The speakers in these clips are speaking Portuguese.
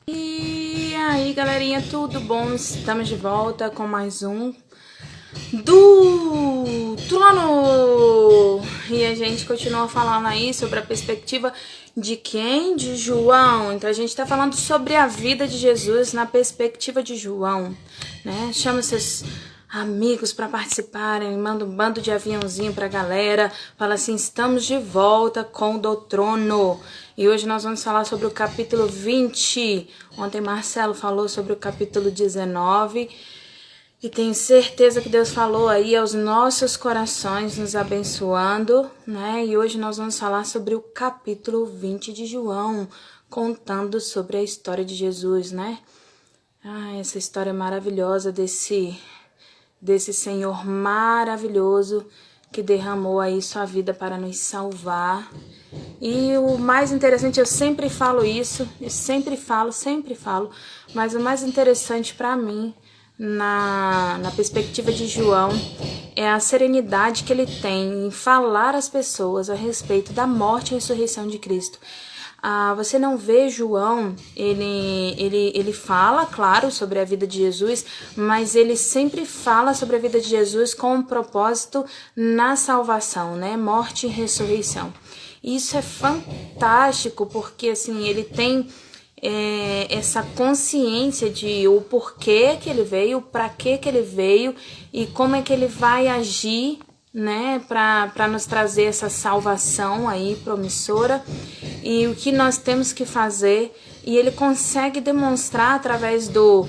E aí, galerinha, tudo bom? Estamos de volta com mais um do Trono! E a gente continua falando aí sobre a perspectiva de quem? De João. Então a gente tá falando sobre a vida de Jesus na perspectiva de João, né? Chama seus amigos para participarem, manda um bando de aviãozinho pra galera, fala assim: estamos de volta com o do Trono. E hoje nós vamos falar sobre o capítulo 20. Ontem Marcelo falou sobre o capítulo 19. E tenho certeza que Deus falou aí aos nossos corações, nos abençoando, né? E hoje nós vamos falar sobre o capítulo 20 de João, contando sobre a história de Jesus, né? Essa história maravilhosa desse Senhor maravilhoso que derramou aí sua vida para nos salvar. E o mais interessante, eu sempre falo isso, eu sempre falo, mas o mais interessante para mim, na perspectiva de João, é a serenidade que ele tem em falar às pessoas a respeito da morte e ressurreição de Cristo. Você não vê João, ele fala, claro, sobre a vida de Jesus, mas ele sempre fala sobre a vida de Jesus com um propósito na salvação, né? Morte e ressurreição. Isso é fantástico, porque assim, ele tem essa consciência de o porquê que ele veio, para que ele veio e como é que ele vai agir, né, para nos trazer essa salvação aí promissora e o que nós temos que fazer. E ele consegue demonstrar através do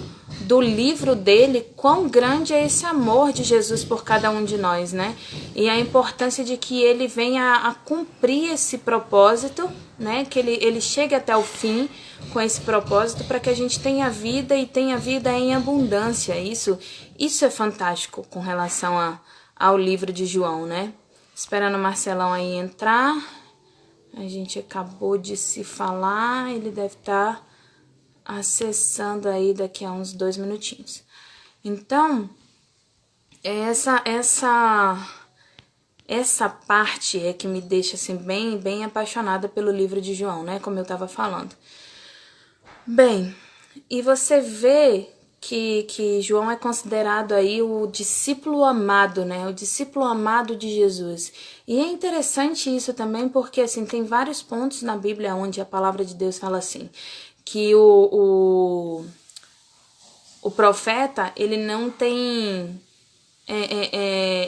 livro dele quão grande é esse amor de Jesus por cada um de nós, né? E a importância de que ele venha a cumprir esse propósito, né? Que ele chegue até o fim com esse propósito para que a gente tenha vida e tenha vida em abundância. Isso é fantástico com relação ao livro de João, né? Esperando o Marcelão aí entrar. A gente acabou de se falar, ele deve estar acessando aí daqui a uns 2 minutinhos. Então, essa parte é que me deixa assim bem apaixonada pelo livro de João, né, como eu estava falando. Bem, e você vê que João é considerado aí o discípulo amado, né? O discípulo amado de Jesus. E é interessante isso também porque, assim, tem vários pontos na Bíblia onde a palavra de Deus fala assim, que o profeta, ele não tem...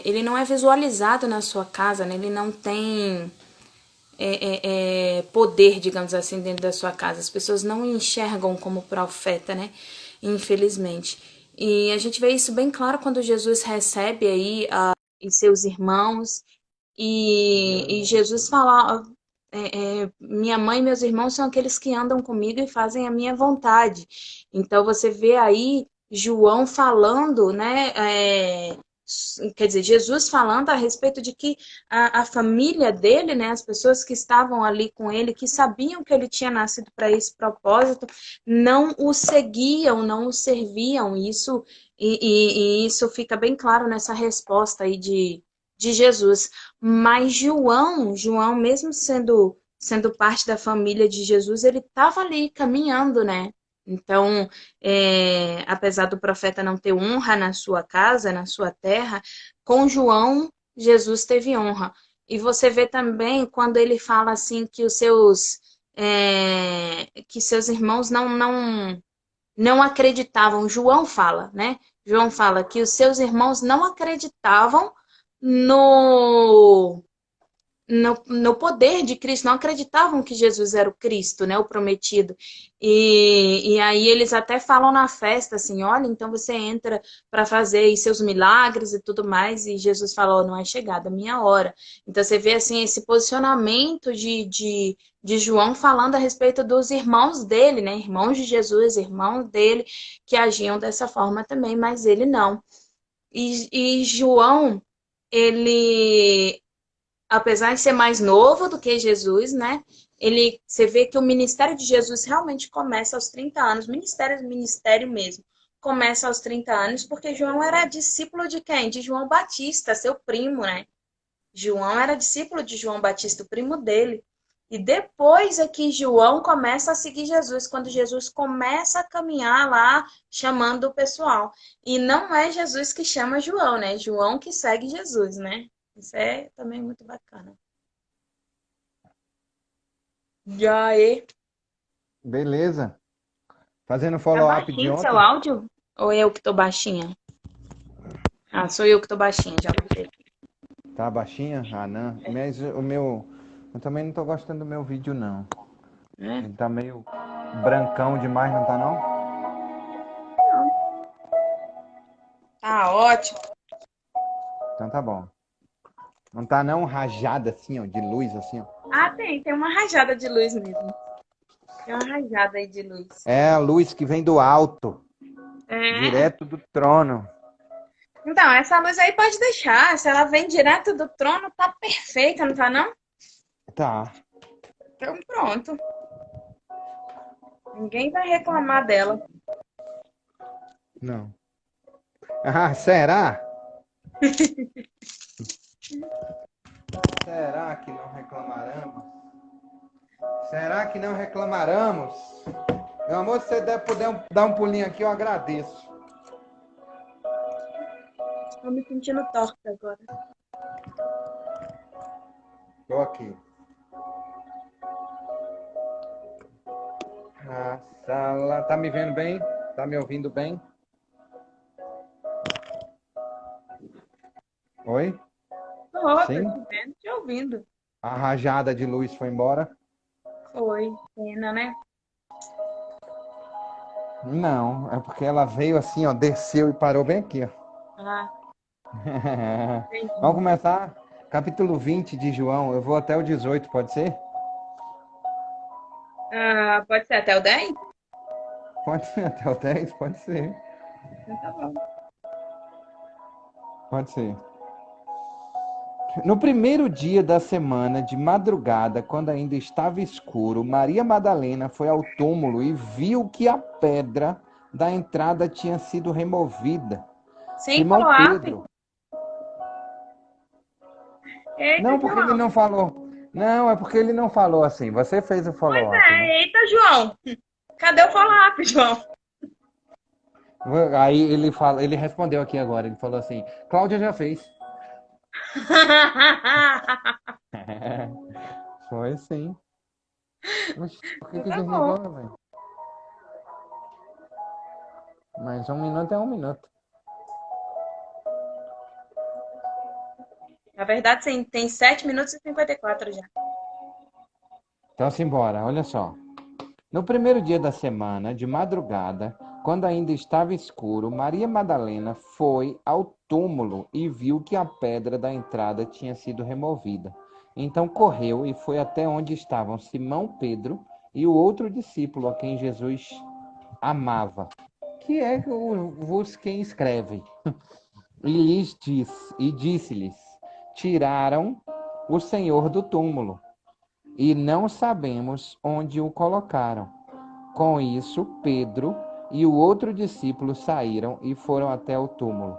ele não é visualizado na sua casa, né? Ele não tem... poder, digamos assim, dentro da sua casa. As pessoas não enxergam como profeta, né? Infelizmente. E a gente vê isso bem claro quando Jesus recebe aí em seus irmãos e Jesus fala: minha mãe e meus irmãos são aqueles que andam comigo e fazem a minha vontade. Então você vê aí João falando, né? Quer dizer, Jesus falando a respeito de que a família dele, né, as pessoas que estavam ali com ele, que sabiam que ele tinha nascido para esse propósito, não o seguiam, não o serviam. E isso fica bem claro nessa resposta aí de Jesus. Mas João, mesmo sendo parte da família de Jesus, ele estava ali caminhando, né? Então, apesar do profeta não ter honra na sua casa, na sua terra, com João, Jesus teve honra. E você vê também quando ele fala assim que que seus irmãos não acreditavam. João fala, né? João fala que os seus irmãos não acreditavam no no poder de Cristo, não acreditavam que Jesus era o Cristo, né, o prometido. E aí eles até falam na festa assim: olha, então você entra para fazer seus milagres e tudo mais, e Jesus falou: não é chegada a minha hora. Então você vê assim esse posicionamento de João falando a respeito dos irmãos dele, né, irmãos de Jesus, irmãos dele, que agiam dessa forma também, mas ele não. E João, ele, apesar de ser mais novo do que Jesus, né? Você vê que o ministério de Jesus realmente começa aos 30 anos, ministério mesmo, começa aos 30 anos, porque João era discípulo de quem? De João Batista, seu primo, né? João era discípulo de João Batista, o primo dele. E depois é que João começa a seguir Jesus, quando Jesus começa a caminhar lá, chamando o pessoal. E não é Jesus que chama João, né? João que segue Jesus, né? Isso é também muito bacana. E aí? Beleza. Fazendo Tá follow-up de baixinho seu ontem. áudio? Ou eu que tô baixinha? Ah, sou eu que tô baixinha, já botei. Tá baixinha? Ah, não. Mas o meu. Eu também não tô gostando do meu vídeo, não. Né? Ele tá meio brancão demais, não tá não? Não. Tá ótimo. Então tá bom. Não tá não rajada assim, ó, de luz assim, ó. Ah, tem uma rajada de luz mesmo. Tem uma rajada aí de luz. É a luz que vem do alto, É. direto do trono. Então, essa luz aí pode deixar. Se ela vem direto do trono, tá perfeita, não tá não? Tá. Então pronto. Ninguém vai reclamar dela. Não. Ah, será? Será que não reclamaremos? Será que não reclamaremos? Meu amor, se você puder dar um pulinho aqui, eu agradeço. Estou me sentindo torta agora. Tô aqui. A sala. Tá me vendo bem? Tá me ouvindo bem? Oi? Tô Sim? te vendo, te ouvindo. A rajada de luz foi embora? Foi. Pena, né? Não, é porque ela veio assim, ó, desceu e parou bem aqui, ó. Ah, Vamos entendi. começar? Capítulo 20 de João. Eu vou até o 18, pode ser? Ah, pode ser até o 10? Pode ser, até o 10, pode ser. Então tá bom. Pode ser. No primeiro dia da semana, de madrugada, quando ainda estava escuro, Maria Madalena foi ao túmulo e viu que a pedra da entrada tinha sido removida. Sem Simão follow-up? Pedro. Eita, Não, porque ele João. não falou. Não, é porque ele não falou assim. Você fez o Pois follow-up, né? é, eita, João. Cadê o follow-up, João? Aí ele fala, ele respondeu aqui agora. Ele falou assim: Cláudia já fez. Foi sim. Oxi, por que Então que tá bom. desligou, velho? Mas 1 minuto é 1 minuto. Na verdade, tem 7 minutos e 54 já. Então, simbora, olha só. No primeiro dia da semana, de madrugada, quando ainda estava escuro, Maria Madalena foi ao túmulo e viu que a pedra da entrada tinha sido removida. Então correu e foi até onde estavam Simão Pedro e o outro discípulo a quem Jesus amava, que é vos quem escreve. E disse-lhes: Tiraram o Senhor do túmulo e não sabemos onde o colocaram. Com isso, Pedro e o outro discípulo saíram e foram até o túmulo.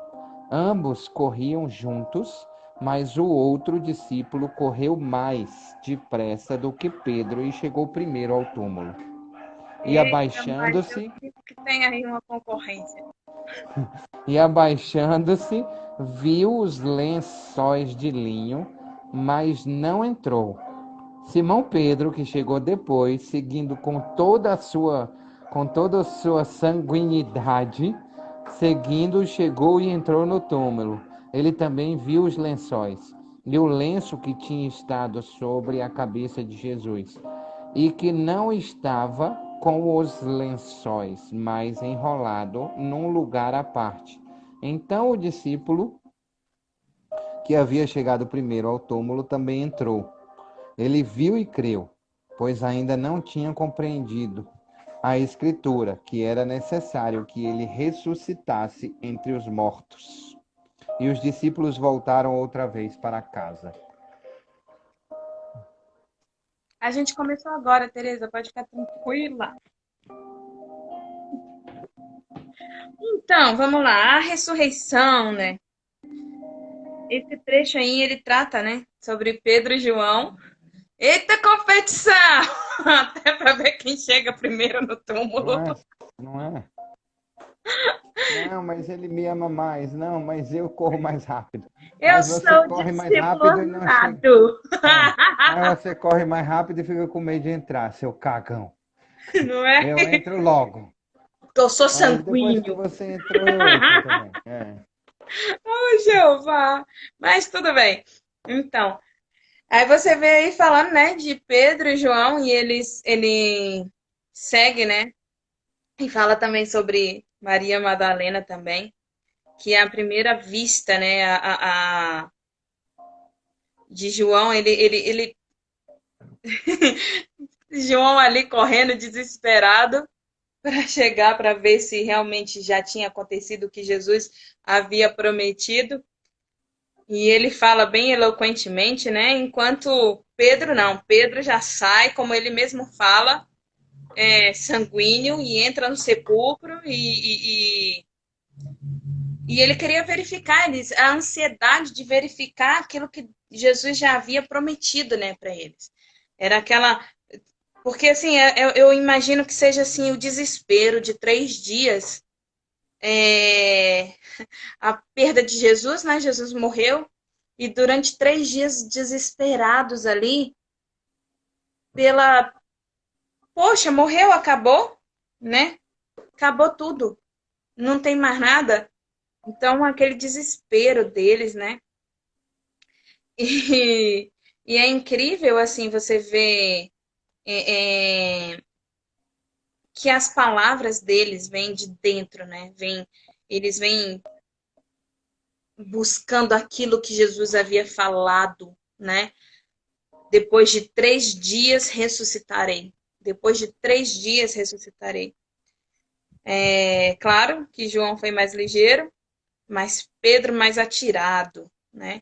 Ambos corriam juntos, mas o outro discípulo correu mais depressa do que Pedro e chegou primeiro ao túmulo. E Eita, mas eu abaixando-se, sinto que tem aí uma concorrência. e abaixando-se, viu os lençóis de linho, mas não entrou. Simão Pedro, que chegou depois, seguindo com toda a sua sanguinidade, seguindo, chegou e entrou no túmulo. Ele também viu os lençóis e o lenço que tinha estado sobre a cabeça de Jesus, e que não estava com os lençóis, mas enrolado num lugar à parte. Então o discípulo que havia chegado primeiro ao túmulo também entrou. Ele viu e creu, pois ainda não tinha compreendido a Escritura, que era necessário que ele ressuscitasse entre os mortos. E os discípulos voltaram outra vez para casa. A gente começou agora, Tereza, pode ficar tranquila. Então, vamos lá. A ressurreição, né? Esse trecho aí, ele trata, né, sobre Pedro e João Eita competição! Até para ver quem chega primeiro no Não túmulo. é? Não é? Não, mas ele me ama mais. Não, mas eu corro mais rápido. Eu Mas você sou o corre mais discípulo rápido e não chega. amado. É. Mas você corre mais rápido e fica com medo de entrar, seu cagão. Não é? Eu entro logo. Eu sou Mas depois que sanguíneo. você entrou, eu entro também. É. Ô, Jeová. Mas tudo bem. Então, aí você vê aí falando, né, de Pedro e João, e ele segue, né, e fala também sobre Maria Madalena também, que é a primeira vista, né, de João, João ali correndo desesperado para chegar para ver se realmente já tinha acontecido o que Jesus havia prometido. E ele fala bem eloquentemente, né? Enquanto Pedro não, Pedro já sai, como ele mesmo fala, sanguíneo e entra no sepulcro e ele queria verificar eles, a ansiedade de verificar aquilo que Jesus já havia prometido, né, para eles. Era aquela, porque assim, eu imagino que seja assim o desespero de 3 dias, é, a perda de Jesus, né? Jesus morreu e durante 3 dias desesperados ali pela, poxa, morreu, acabou, né? Acabou tudo, não tem mais nada. Então aquele desespero deles, né? E, e é incrível assim você ver que as palavras deles vêm de dentro, né? Eles vêm buscando aquilo que Jesus havia falado, né? Depois de 3 dias ressuscitarei. Depois de 3 dias ressuscitarei. É claro que João foi mais ligeiro, mas Pedro mais atirado, né?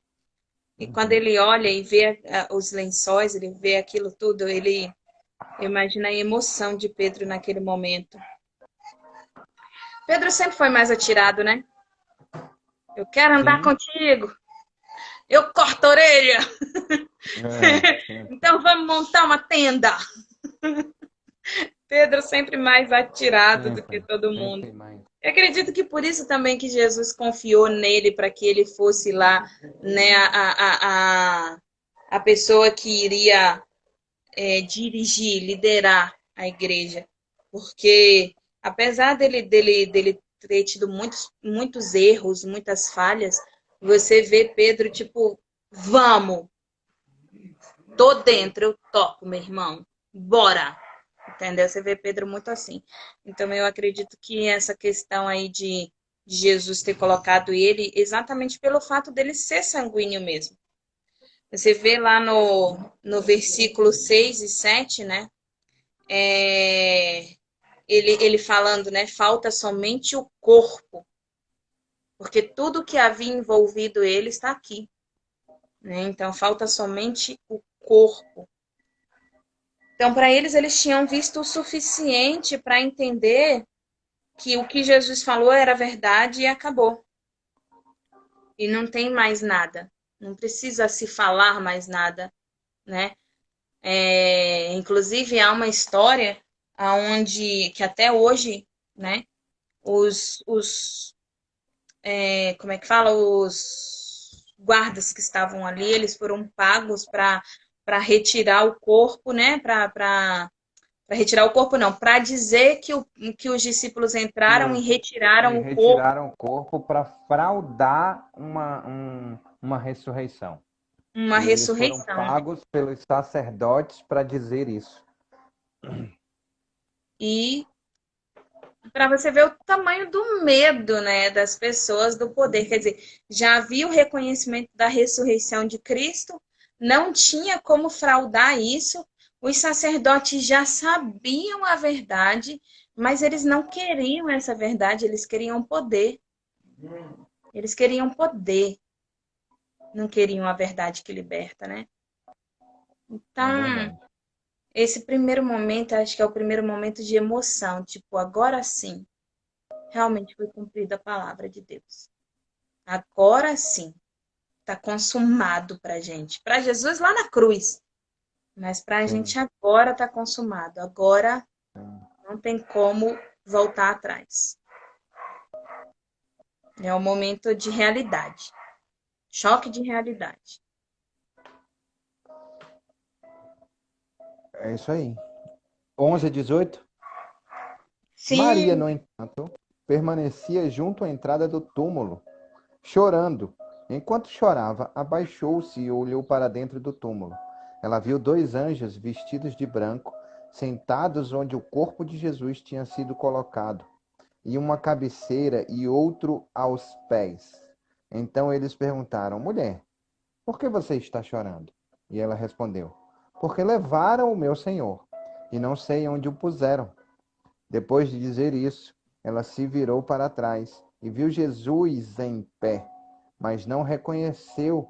E quando Uhum. ele olha e vê os lençóis, ele vê aquilo tudo, ele imagina a emoção de Pedro naquele momento. Pedro sempre foi mais atirado, né? Eu quero andar Sim. contigo. Eu corto a orelha. É, sempre, Então vamos montar uma tenda. Pedro sempre mais atirado do que sempre, todo mundo. sempre mais. Eu acredito que por isso também que Jesus confiou nele para que ele fosse lá, né, a pessoa que iria dirigir, liderar a igreja. Porque apesar dele ter tido muitos erros, muitas falhas, você vê Pedro tipo, vamos, tô dentro, eu topo, meu irmão, bora. Entendeu? Você vê Pedro muito assim. Então eu acredito que essa questão aí de Jesus ter colocado ele exatamente pelo fato dele ser sanguíneo mesmo. Você vê lá no versículo 6 e 7, né? É, ele falando, né? Falta somente o corpo, porque tudo que havia envolvido ele está aqui, né? Então falta somente o corpo. Então, para eles, eles tinham visto o suficiente para entender que o que Jesus falou era verdade e acabou. E não tem mais nada. Não precisa se falar mais nada, né? Inclusive, há uma história aonde que até hoje, né? Como é que fala? Os guardas que estavam ali, eles foram pagos para retirar o corpo, né? Para retirar o corpo, não, para dizer que os discípulos entraram e E retiraram o corpo, retiraram o corpo para fraudar uma ressurreição. uma E eles foram ressurreição. pagos pelos sacerdotes para dizer isso. E para você ver o tamanho do medo, né, das pessoas do poder. Quer dizer, já havia o reconhecimento da ressurreição de Cristo, não tinha como fraudar isso. Os sacerdotes já sabiam a verdade, mas eles não queriam essa verdade, eles queriam poder. Eles queriam poder, não queriam a verdade que liberta, né? É Então, verdade. esse primeiro momento, acho que é o primeiro momento de emoção, tipo, agora sim, realmente foi cumprida a palavra de Deus. Agora sim, está consumado para gente. Para Jesus lá na cruz, Mas para a Sim. gente agora está consumado. Agora não tem como voltar atrás. É um momento de realidade. Choque de realidade. É isso aí. 11:18. Maria, Sim, no entanto, permanecia junto à entrada do túmulo, chorando. Enquanto chorava, abaixou-se e olhou para dentro do túmulo. Ela viu dois anjos vestidos de branco, sentados onde o corpo de Jesus tinha sido colocado, e uma cabeceira e outro aos pés. Então eles perguntaram: Mulher, por que você está chorando? E ela respondeu: Porque levaram o meu Senhor, e não sei onde o puseram. Depois de dizer isso, ela se virou para trás e viu Jesus em pé, mas não reconheceu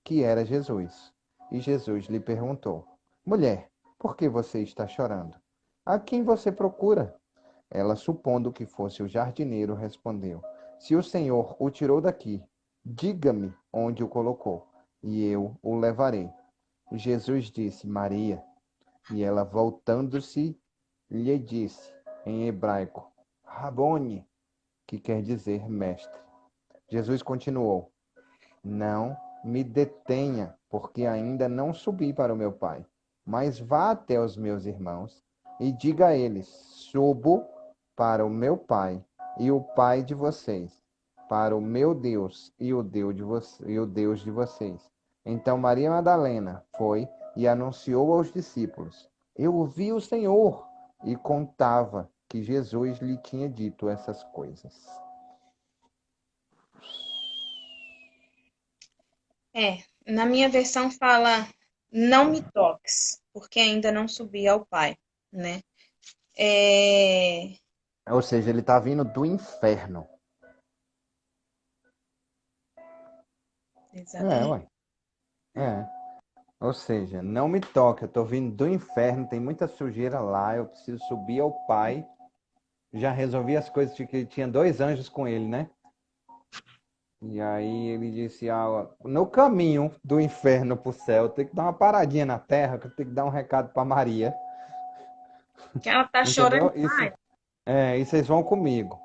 que era Jesus. E Jesus lhe perguntou: Mulher, por que você está chorando? A quem você procura? Ela, supondo que fosse o jardineiro, respondeu: Se o Senhor o tirou daqui, diga-me onde o colocou, e eu o levarei. E Jesus disse: Maria. E ela, voltando-se, lhe disse em hebraico: Rabone, que quer dizer mestre. Jesus continuou: Não me detenha, porque ainda não subi para o meu Pai. Mas vá até os meus irmãos e diga a eles: Subo para o meu Pai e o Pai de vocês, para o meu Deus e o Deus de vocês. Então Maria Madalena foi e anunciou aos discípulos: Eu vi o Senhor, e contava que Jesus lhe tinha dito essas coisas. na minha versão fala não me toques, porque ainda não subi ao Pai, né? É, Ou seja, ele está vindo do inferno. exatamente. Ué. É. Ou seja, não me toque, eu tô vindo do inferno, tem muita sujeira lá, eu preciso subir ao Pai. Já resolvi as coisas de que ele tinha dois anjos com ele, né? E aí ele disse, no caminho do inferno pro céu, tem que dar uma paradinha na terra, que eu tenho que dar um recado para Maria, Que ela tá chorando entendeu? Isso, demais. e vocês vão comigo.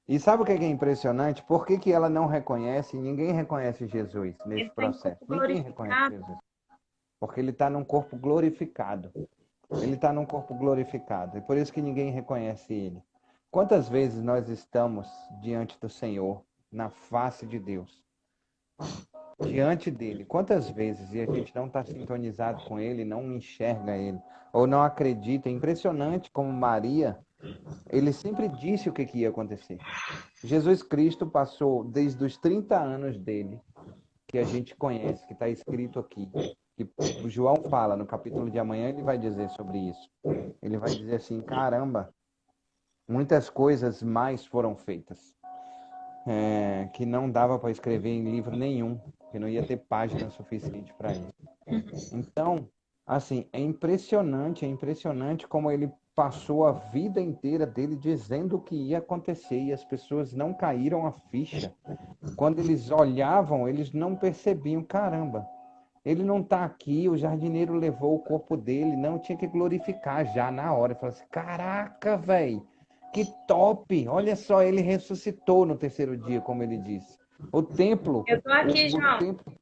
E sabe o que é impressionante? Por que que ela não reconhece? Ninguém reconhece Jesus nesse Ele tá em processo. corpo Ninguém reconhece glorificado. Jesus. Porque ele está num corpo glorificado. Ele está num corpo glorificado. E por isso que ninguém reconhece ele. Quantas vezes nós estamos diante do Senhor, na face de Deus, diante dele? Quantas vezes e a gente não está sintonizado com ele, não enxerga ele, ou não acredita? É impressionante como Maria, ele sempre disse o que ia acontecer. Jesus Cristo passou desde os 30 anos dele, que a gente conhece, que está escrito aqui, que o João fala no capítulo de amanhã, ele vai dizer sobre isso. Ele vai dizer assim: caramba, muitas coisas mais foram feitas, que não dava para escrever em livro nenhum, que não ia ter página suficiente para isso. Então, assim, é impressionante como ele passou a vida inteira dele dizendo o que ia acontecer e as pessoas não caíram a ficha. Quando eles olhavam, eles não percebiam, caramba, ele não está aqui, o jardineiro levou o corpo dele, não tinha que glorificar já na hora. Falei assim, caraca, velho, que top! Olha só, ele ressuscitou no terceiro dia, como ele disse. O templo, Eu tô aqui, o João. templo,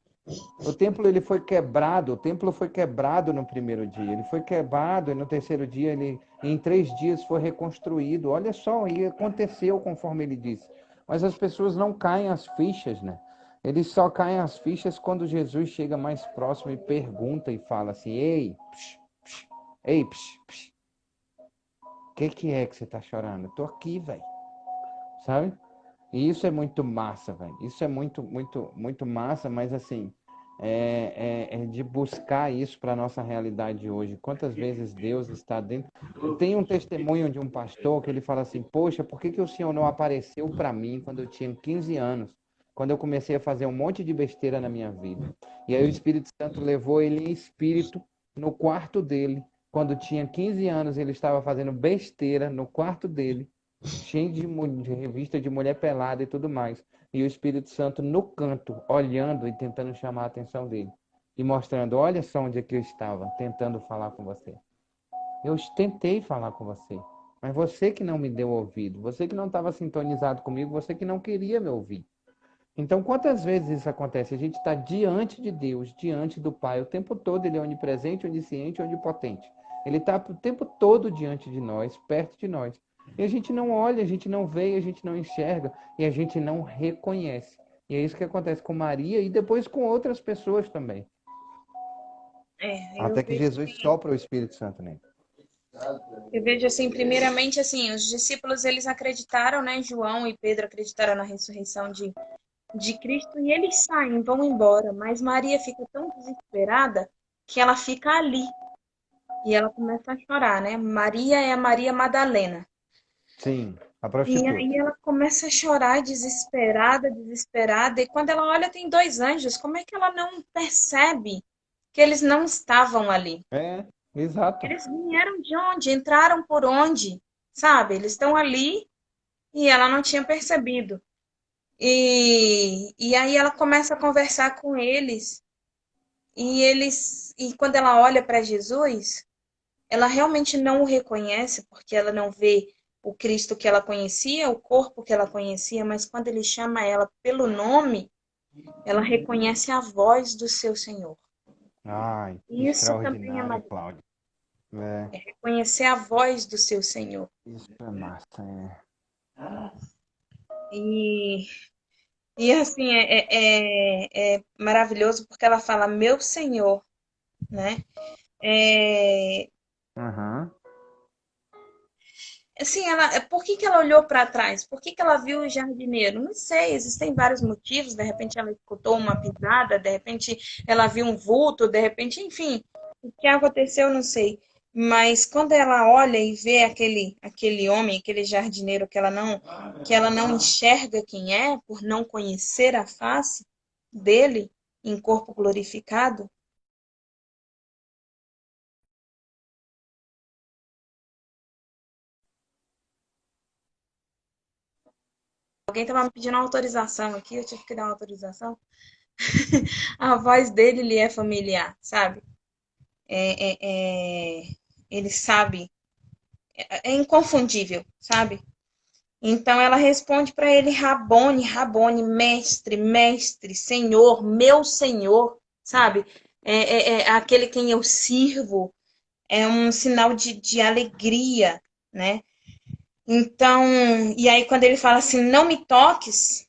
o templo ele foi quebrado, o templo foi quebrado no primeiro dia, ele foi quebrado e no terceiro dia ele, em 3 dias foi reconstruído. Olha só, e aconteceu conforme ele disse. Mas as pessoas não caem as fichas, né? Eles só caem as fichas quando Jesus chega mais próximo e pergunta e fala assim: Ei, psh, psh, ei, psh, psh, o que é que você tá chorando? Eu tô aqui, velho, sabe? E isso é muito massa, velho. Isso é muito, muito, muito massa, mas assim, é de buscar isso para nossa realidade hoje. Quantas vezes Deus está dentro. Tem um testemunho de um pastor que ele fala assim: Poxa, por que que o Senhor não apareceu para mim quando eu tinha 15 anos? Quando eu comecei a fazer um monte de besteira na minha vida. E aí o Espírito Santo levou ele em espírito no quarto dele. Quando tinha 15 anos, ele estava fazendo besteira no quarto dele cheio de revista de mulher pelada e tudo mais. E o Espírito Santo no canto, olhando e tentando chamar a atenção dele. e mostrando: olha só onde é que eu estava, tentando falar com você. Eu tentei falar com você, mas você que não me deu ouvido, você que não estava sintonizado comigo, você que não queria me ouvir. Então, quantas vezes isso acontece? A gente está diante de Deus, diante do Pai, o tempo todo ele é onipresente, onisciente, onipotente. Ele está o tempo todo diante de nós, perto de nós. E a gente não olha, a gente não vê, a gente não enxerga e a gente não reconhece. E é isso que acontece com Maria e depois com outras pessoas também. Eu Até que vejo Jesus sopra o Espírito Santo nele. Eu vejo assim, primeiramente, assim, os discípulos, eles acreditaram, né? João e Pedro acreditaram na ressurreição de Cristo e eles saem, vão embora. Mas Maria fica tão desesperada que ela fica ali e ela começa a chorar, né? Maria é a Maria Madalena. Sim, a E aí prostituta. ela começa a chorar, desesperada, desesperada. E quando ela olha, tem dois anjos. Como é que ela não percebe que eles não estavam ali? É, exato. Eles vieram de onde? Entraram por onde? Sabe? Eles estão ali e ela não tinha percebido. E aí ela começa a conversar com eles e quando ela olha para Jesus, ela realmente não o reconhece porque ela não vê o Cristo que ela conhecia, o corpo que ela conhecia, mas quando ele chama ela pelo nome, ela reconhece a voz do seu Senhor. Ai, Isso também é extraordinário, maravilhoso, Cláudio. É, reconhecer a voz do seu Senhor. isso é massa, é. E E assim, é maravilhoso porque ela fala, meu Senhor, né? É, Aham. assim, por que que ela olhou para trás? Por que que ela viu o jardineiro? Não sei, existem vários motivos. De repente ela escutou uma pisada, de repente ela viu um vulto, de repente, enfim, o que aconteceu, não sei. Mas quando ela olha e vê aquele homem, aquele jardineiro que ela não enxerga quem é, por não conhecer a face dele em corpo glorificado. Alguém estava me pedindo autorização aqui, eu tive que dar uma autorização. A voz dele lhe é familiar, sabe? É, é, é, ele sabe, é inconfundível, sabe? Então ela responde para ele, Rabone, Rabone, mestre, mestre, senhor, meu senhor, sabe? É aquele quem eu sirvo, é um sinal de alegria, né? Então, e aí quando ele fala assim, não me toques,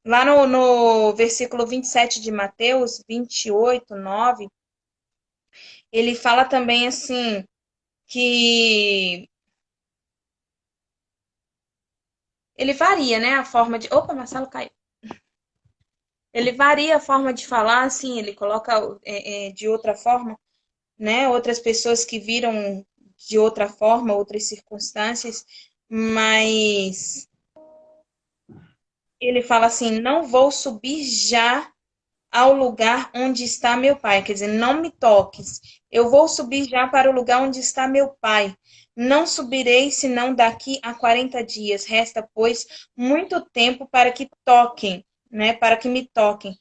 lá no versículo 27 de Mateus, 28:9, ele fala também assim, que ele varia, né, a forma de... Opa, Marcelo caiu. Ele varia a forma de falar, assim, ele coloca de outra forma, né, outras pessoas que viram de outra forma, outras circunstâncias, mas ele fala assim, não vou subir já ao lugar onde está meu pai. Quer dizer, não me toques. Eu vou subir já para o lugar onde está meu pai. Não subirei senão daqui a 40 dias. Resta, pois, muito tempo para que toquem, né? Para que me toquem.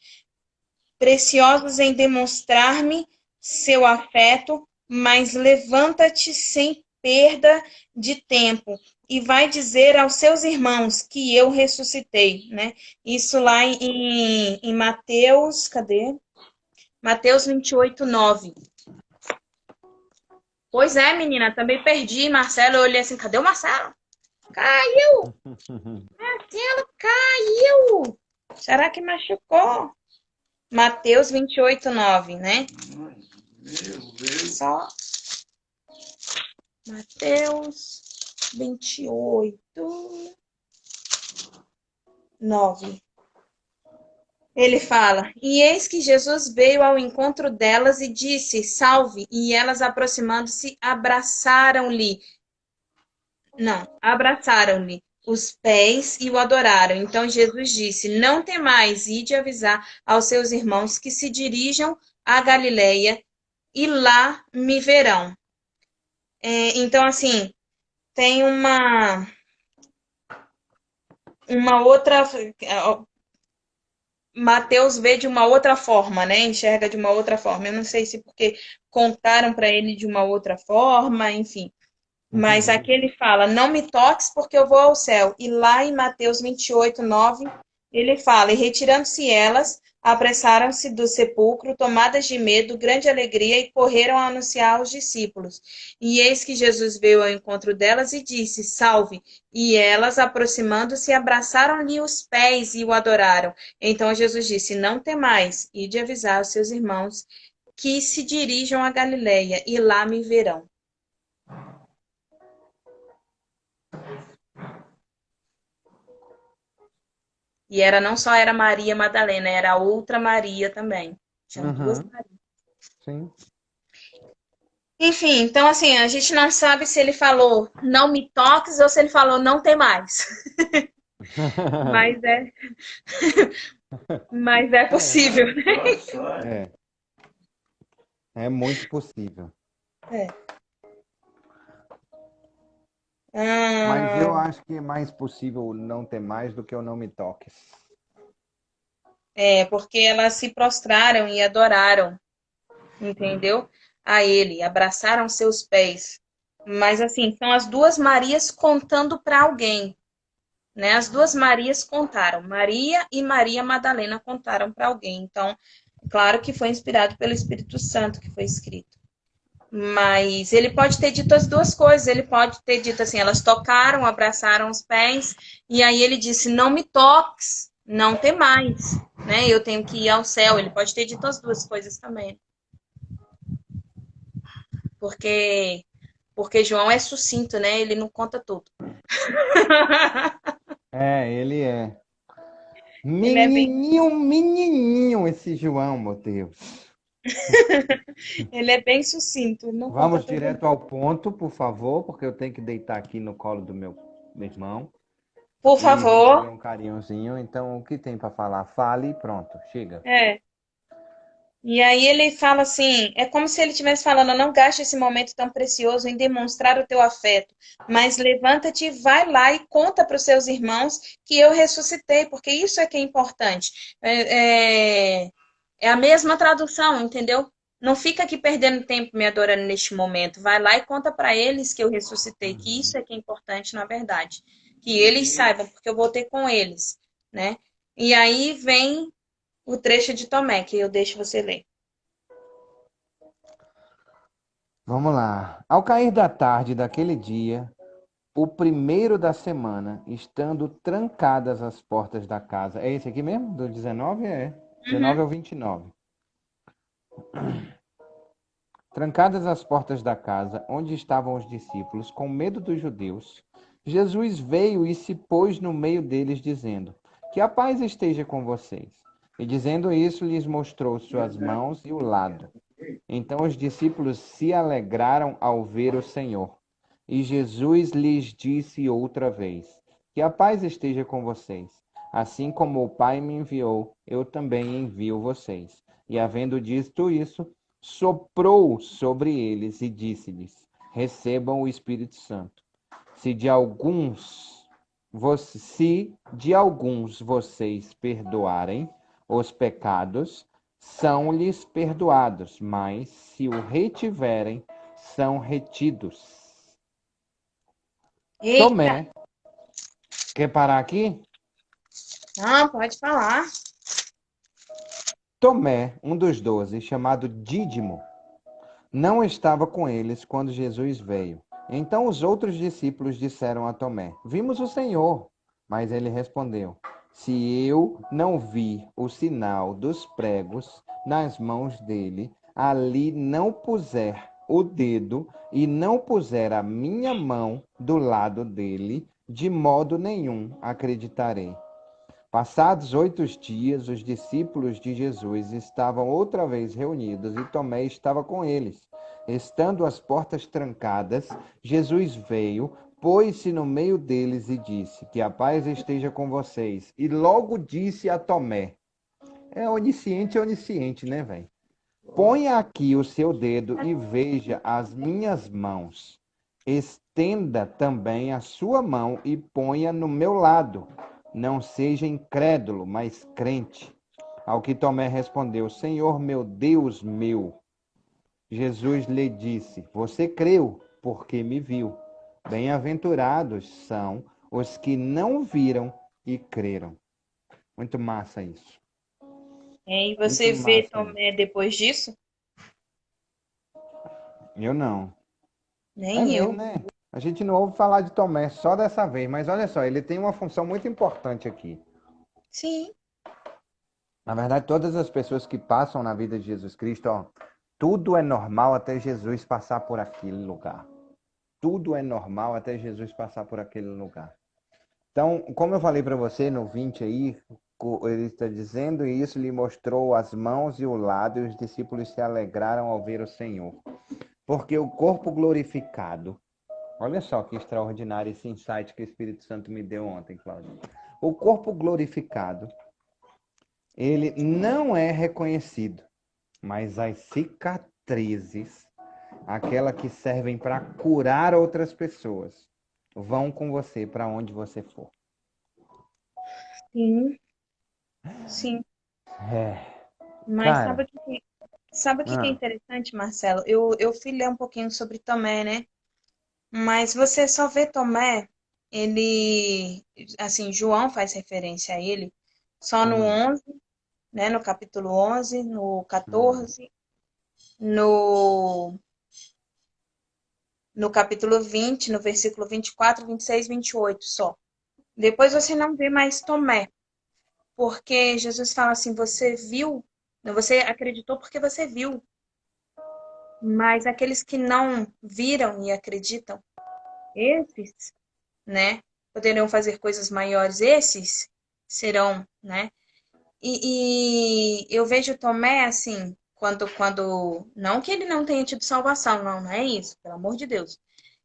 Preciosos em demonstrar-me seu afeto, mas levanta-te sem perda de tempo e vai dizer aos seus irmãos que eu ressuscitei, né? Isso lá em Mateus, cadê? Mateus 28:9. Pois é, menina, também perdi Marcelo. Eu olhei assim, cadê o Marcelo? Caiu! Marcelo caiu! Será que machucou? Mateus 28:9, né? Só Mateus 28:9. Ele fala: E eis que Jesus veio ao encontro delas e disse: Salve! E elas, aproximando-se, abraçaram-lhe. Não, abraçaram-lhe os pés e o adoraram. Então Jesus disse: Não temais, ide avisar aos seus irmãos que se dirijam a Galileia e lá me verão. Então, assim, tem uma outra. Mateus vê de uma outra forma, né? Enxerga de uma outra forma. Eu não sei se porque contaram para ele de uma outra forma, enfim. Mas aqui ele fala: não me toques porque eu vou ao céu. E lá em Mateus 28:9, ele fala: e retirando-se elas, apressaram-se do sepulcro, tomadas de medo, grande alegria, e correram a anunciar aos discípulos. E eis que Jesus veio ao encontro delas e disse: salve! E elas, aproximando-se, abraçaram-lhe os pés e o adoraram. Então Jesus disse: não temais, ide avisar os seus irmãos que se dirijam a Galiléia, e lá me verão. E era não só era Maria Madalena, era outra Maria também. Tinham duas Uhum, Marias. sim. Enfim, então assim, a gente não sabe se ele falou não me toques ou se ele falou não tem mais. Mas é, mas é possível, né? É, é muito possível. É. Mas eu Ah, acho que é mais possível não ter mais do que eu não me toques. porque elas se prostraram e adoraram, entendeu? A ele, abraçaram seus pés. Mas assim, são as duas Marias contando para alguém, né? As duas Marias contaram, Maria e Maria Madalena contaram para alguém. Então, claro que foi inspirado pelo Espírito Santo que foi escrito. Mas ele pode ter dito as duas coisas. Ele pode ter dito assim: elas tocaram, abraçaram os pés, e aí ele disse: não me toques, não tem mais, né? Eu tenho que ir ao céu. Ele pode ter dito as duas coisas também, porque João é sucinto, né? Ele não conta tudo. É, ele é. Ele é bem, Menininho, menininho esse João, meu Deus. ele é bem sucinto. Ele não conta Vamos tudo. direto ao ponto, por favor, porque eu tenho que deitar aqui no colo do meu irmão Por e receber favor. um carinhozinho. Então, o que tem para falar? Fale e pronto, chega. É. E aí ele fala assim, é como se ele estivesse falando, não gaste esse momento tão precioso em demonstrar o teu afeto, mas levanta-te, vai lá e conta para os seus irmãos que eu ressuscitei, porque isso é que é importante. É a mesma tradução, entendeu? Não fica aqui perdendo tempo me adorando neste momento. Vai lá e conta para eles que eu ressuscitei, que isso é que é importante na verdade. Que eles saibam, porque eu voltei com eles, né? E aí vem o trecho de Tomé, que eu deixo você ler. Vamos lá. Ao cair da tarde daquele dia, o primeiro da semana, estando trancadas as portas da casa. É esse aqui mesmo? Do 19? É. 19 Uhum. ao 29. Trancadas as portas da casa onde estavam os discípulos, com medo dos judeus, Jesus veio e se pôs no meio deles, dizendo: que a paz esteja com vocês. E dizendo isso, lhes mostrou suas mãos e o lado. Então os discípulos se alegraram ao ver o Senhor. E Jesus lhes disse outra vez: que a paz esteja com vocês. Assim como o Pai me enviou, eu também envio vocês. E havendo dito isso, soprou sobre eles e disse-lhes: recebam o Espírito Santo. Se de alguns, se de alguns vocês perdoarem os pecados, são-lhes perdoados, mas se o retiverem, são retidos. Eita! Tomé, quer parar aqui? Não, pode falar. Tomé, um dos 12, chamado Dídimo, não estava com eles quando Jesus veio. Então os outros discípulos disseram a Tomé: vimos o Senhor. Mas ele respondeu: se eu não vir o sinal dos pregos nas mãos dele, ali não puser o dedo e não puser a minha mão do lado dele, de modo nenhum acreditarei. Passados 8 dias, os discípulos de Jesus estavam outra vez reunidos e Tomé estava com eles. Estando as portas trancadas, Jesus veio, pôs-se no meio deles e disse: que a paz esteja com vocês. E logo disse a Tomé: é onisciente, né, velho? Ponha aqui o seu dedo e veja as minhas mãos. Estenda também a sua mão e ponha no meu lado. Não seja incrédulo, mas crente. Ao que Tomé respondeu: Senhor meu, Deus meu. Jesus lhe disse: Você creu, porque me viu. Bem-aventurados são os que não viram e creram. Muito massa isso. E Muito você vê massa isso. Tomé depois disso? Eu não. É Nem mesmo, eu. né? A gente não ouve falar de Tomé só dessa vez, mas olha só, ele tem uma função muito importante aqui. Sim. Na verdade, todas as pessoas que passam na vida de Jesus Cristo, ó, tudo é normal até Jesus passar por aquele lugar. Tudo é normal até Jesus passar por aquele lugar. Então, como eu falei para você no 20 aí, ele está dizendo, e isso lhe mostrou as mãos e o lado, e os discípulos se alegraram ao ver o Senhor. Porque o corpo glorificado, olha só que extraordinário esse insight que o Espírito Santo me deu ontem, Cláudio. O corpo glorificado, ele não é reconhecido, mas as cicatrizes, aquelas que servem para curar outras pessoas, vão com você para onde você for. Sim, sim. É, Mas cara, sabe o que que é ah, interessante, Marcelo? Eu fui ler um pouquinho sobre Tomé, né? Mas você só vê Tomé, ele, assim, João faz referência a ele só no uhum, 11, né? No capítulo 11, no uhum. 14, no, no capítulo 20, no versículo 24, 26, 28 só. Depois você não vê mais Tomé, porque Jesus fala assim: você viu, você acreditou porque você viu, mas aqueles que não viram e acreditam, esses, né, poderiam fazer coisas maiores, esses serão, né? E eu vejo Tomé assim, não que ele não tenha tido salvação, não, não é isso, pelo amor de Deus.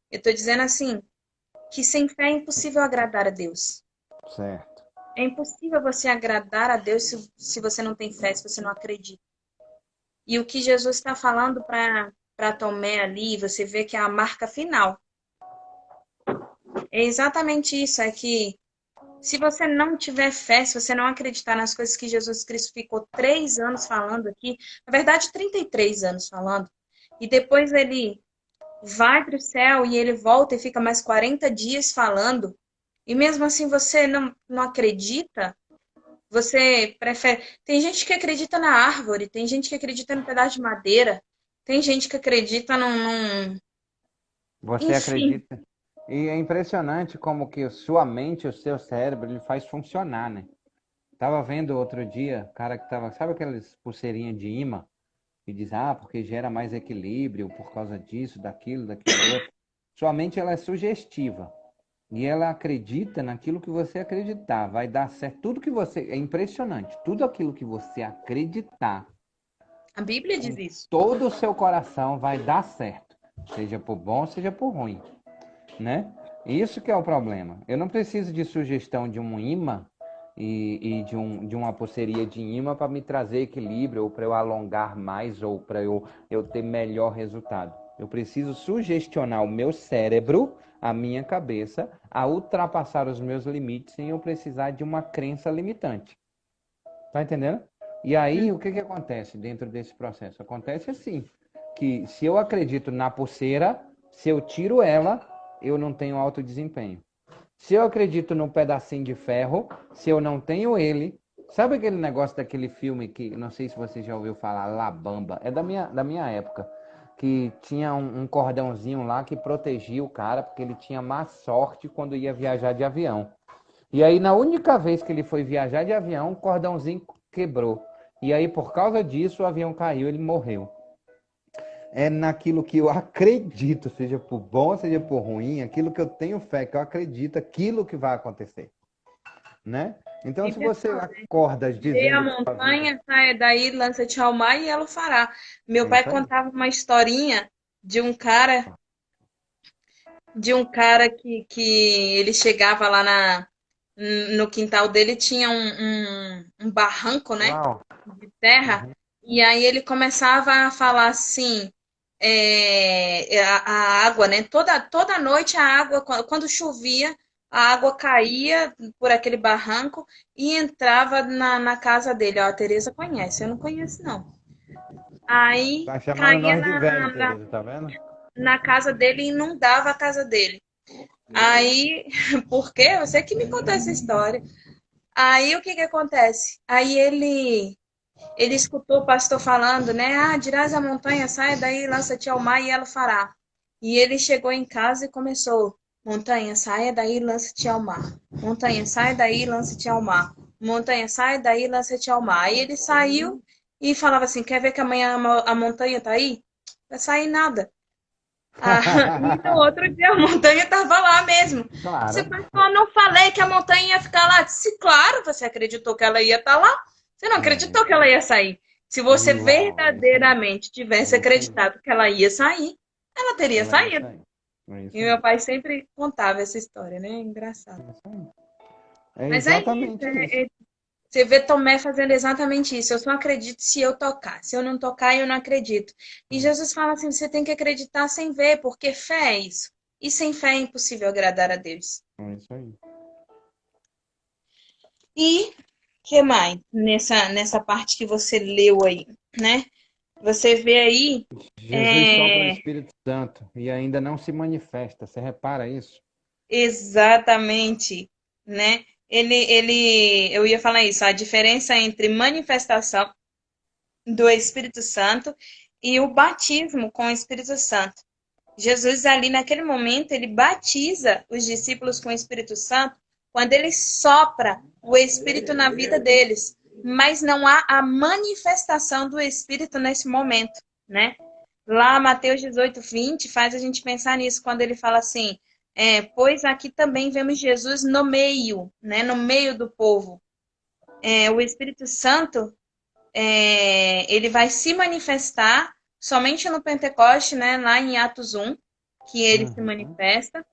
Eu tô dizendo assim, que sem fé é impossível agradar a Deus. Certo. É impossível você agradar a Deus se você não tem fé, se você não acredita. E o que Jesus está falando para Tomé ali, você vê que é a marca final. É exatamente isso, é que se você não tiver fé, se você não acreditar nas coisas que Jesus Cristo ficou 3 anos falando aqui, na verdade 33 anos falando, e depois ele vai para o céu e ele volta e fica mais 40 dias falando, e mesmo assim você não acredita, você prefere. Tem gente que acredita na árvore, tem gente que acredita no pedaço de madeira, tem gente que acredita Você Enfim, acredita? E é impressionante como que sua mente, o seu cérebro, ele faz funcionar, né? Tava vendo outro dia, cara que tava, sabe aquelas pulseirinhas de imã? E diz, porque gera mais equilíbrio por causa disso, daquilo outro. Sua mente, ela é sugestiva. E ela acredita naquilo que você acreditar. Vai dar certo. Tudo que você. É impressionante. Tudo aquilo que você acreditar a Bíblia diz com isso. todo o seu coração vai dar certo. Seja por bom, seja por ruim. Né? Isso que é o problema. Eu não preciso de sugestão de um imã e de uma pulseiria de imã para me trazer equilíbrio, ou para eu alongar mais, ou para eu ter melhor resultado. Eu preciso sugestionar o meu cérebro, a minha cabeça, a ultrapassar os meus limites sem eu precisar de uma crença limitante. Tá entendendo? E aí, o que que acontece dentro desse processo? Acontece assim, que se eu acredito na pulseira, se eu tiro ela, eu não tenho alto desempenho. Se eu acredito num pedacinho de ferro, se eu não tenho ele, sabe aquele negócio daquele filme que, não sei se você já ouviu falar, La Bamba, é da minha época, que tinha um cordãozinho lá que protegia o cara, porque ele tinha má sorte quando ia viajar de avião. E aí, na única vez que ele foi viajar de avião, o cordãozinho quebrou. E aí, por causa disso, o avião caiu, ele morreu. É naquilo que eu acredito, seja por bom, seja por ruim, aquilo que eu tenho fé, que eu acredito, aquilo que vai acontecer, né? Então, se Bíblia você fala, acorda vê a dizendo que sua vida montanha, sai daí, lança-te ao mar e ela o fará. Meu é pai isso aí, contava uma historinha de um cara, que ele chegava lá no quintal dele, tinha um barranco, né, uau, de terra, uhum, e aí ele começava a falar assim, a água, né, toda noite a água, quando chovia, a água caía por aquele barranco e entrava na casa dele. Ó, a Tereza conhece, eu não conheço, não. Aí Tá chamando caía nós de velho, na Tereza, tá vendo? na casa dele e inundava a casa dele. Aí, por quê? Você que me contou essa história. Aí o que que acontece? Aí ele escutou o pastor falando, né? Ah, dirás a montanha, saia daí, lança-te ao mar e ela fará. E ele chegou em casa e começou: montanha, saia daí, lança-te ao mar. Montanha, saia daí, lança-te ao mar. Montanha, saia daí, lança-te ao mar. Aí ele saiu e falava assim: quer ver que amanhã a montanha tá aí? Vai sair nada. Ah, e no outro dia a montanha estava lá mesmo. Você Claro. pastor, eu não falei que a montanha ia ficar lá. Disse, claro, você acreditou que ela ia estar lá. Você não É, acreditou que ela ia sair. Se você uau, é isso aí. verdadeiramente tivesse É isso aí. acreditado que ela ia sair, ela teria Ela é isso saído. aí. É E isso meu aí. pai sempre contava essa história, né? Engraçado. É isso aí. É Mas é isso, exatamente isso. você vê Tomé fazendo exatamente isso. Eu só acredito se eu tocar. Se eu não tocar, eu não acredito. E Jesus fala assim: você tem que acreditar sem ver, porque fé é isso. E sem fé é impossível agradar a Deus. É isso aí. E que mais nessa parte que você leu aí, né? Você vê aí, Jesus sopra o é, Espírito Santo e ainda não se manifesta. Você repara isso? exatamente, né? Eu ia falar isso, a diferença entre manifestação do Espírito Santo e o batismo com o Espírito Santo. Jesus ali naquele momento, ele batiza os discípulos com o Espírito Santo quando ele sopra o Espírito na vida deles, mas não há a manifestação do Espírito nesse momento, né? Lá Mateus 18:20 faz a gente pensar nisso, quando ele fala assim, pois aqui também vemos Jesus no meio, né? No meio do povo. O Espírito Santo, ele vai se manifestar somente no Pentecoste, né? Lá em Atos 1, que ele se Uhum. manifesta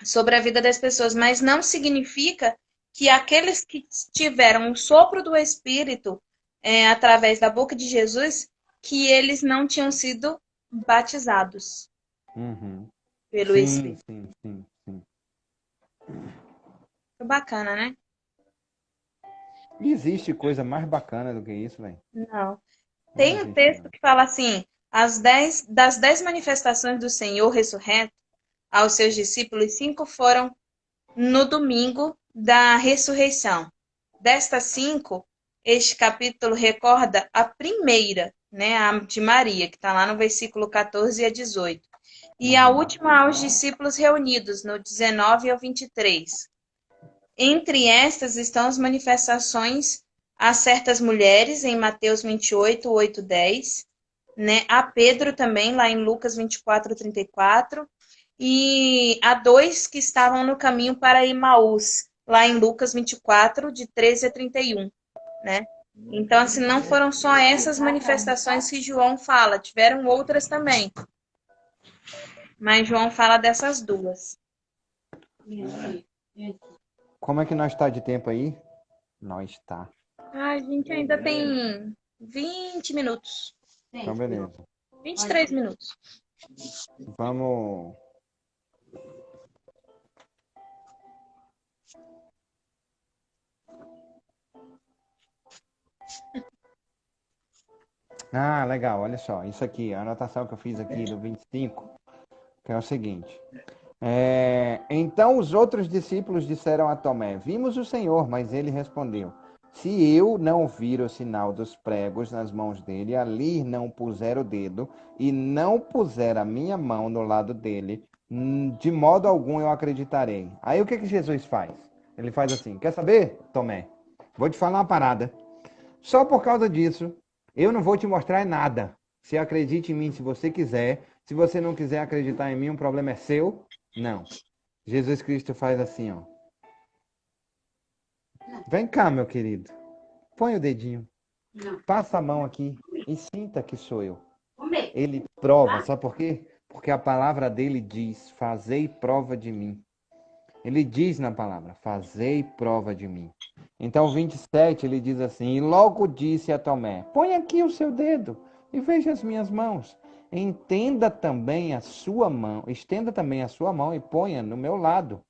sobre a vida das pessoas, mas não significa que aqueles que tiveram o sopro do Espírito através da boca de Jesus, que eles não tinham sido batizados Uhum. pelo Sim, Espírito. sim, sim, sim. Foi bacana, né? E existe coisa mais bacana do que isso, velho? Não. Não Tem um existe, texto não. que fala assim: das 10 manifestações do Senhor ressurreto aos seus discípulos, 5 foram no domingo da ressurreição. Destas 5, este capítulo recorda a primeira, né, a de Maria, que está lá no versículo 14 a 18. E a Uhum. última aos discípulos reunidos, no 19 ao 23. Entre estas estão as manifestações a certas mulheres, em Mateus 28, 8, 10, né? A Pedro também, lá em Lucas 24, 34, e a dois que estavam no caminho para Emaús, lá em Lucas 24, de 13 a 31, né? Então, assim, não foram só essas manifestações que João fala, tiveram outras também, mas João fala dessas duas. Como é que nós está de tempo aí? Nós está. A gente ainda tem 20 minutos, Então, beleza. 23 minutos. Vamos. Ah, legal, olha só. Isso aqui, a anotação que eu fiz aqui do 25, que é o seguinte. Então os outros discípulos disseram a Tomé: Vimos o Senhor, mas ele respondeu: Se eu não vir o sinal dos pregos nas mãos dele, ali não puser o dedo e não puser a minha mão no lado dele, de modo algum eu acreditarei. Aí o que que Jesus faz? Ele faz assim: Quer saber, Tomé? Vou te falar uma parada. Só por causa disso, eu não vou te mostrar nada. Se acredite em mim se você quiser. Se você não quiser acreditar em mim, o problema é seu. Não. Jesus Cristo faz assim, ó. Vem cá, meu querido. Põe o dedinho. Passa a mão aqui e sinta que sou eu. Ele prova, sabe por quê? Porque a palavra dele diz: Fazei prova de mim. Ele diz na palavra: Fazei prova de mim. Então, 27, ele diz assim: E logo disse a Tomé: Põe aqui o seu dedo e veja as minhas mãos. Estenda também a sua mão e ponha no meu lado.